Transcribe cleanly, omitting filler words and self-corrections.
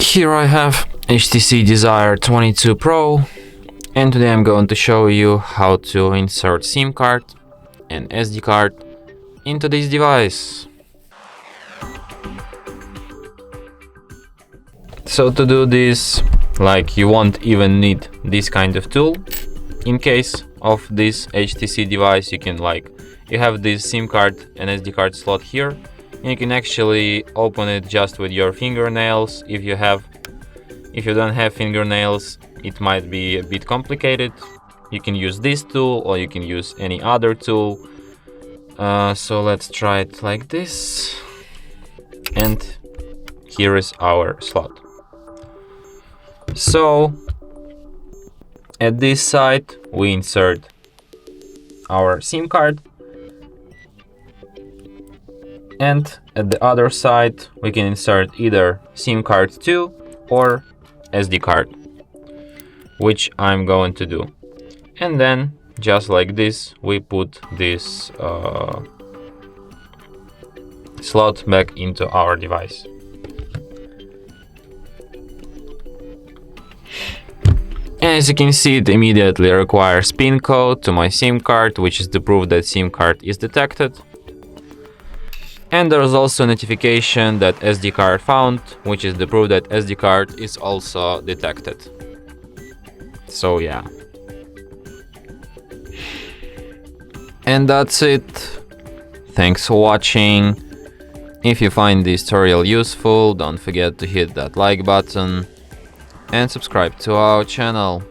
Here I have HTC Desire 22 Pro, and today I'm going to show you how to insert SIM card and SD card into this device. So to do this, you won't even need this kind of tool. In case of this HTC device, you have this SIM card and SD card slot here, and you can actually open it just with your fingernails. If you don't have fingernails, it might be a bit complicated. You can use this tool or you can use any other tool. So let's try it like this. And here is our slot. So at this side we insert our SIM card, and at the other side we can insert either SIM card 2 or SD card, which I'm going to do. And then just like this we put this slot back into our device. As you can see, it immediately requires PIN code to my SIM card, which is the proof that SIM card is detected. And there is also a notification that SD card found, which is the proof that SD card is also detected. So yeah. And that's it. Thanks for watching. If you find this tutorial useful, don't forget to hit that like button and subscribe to our channel.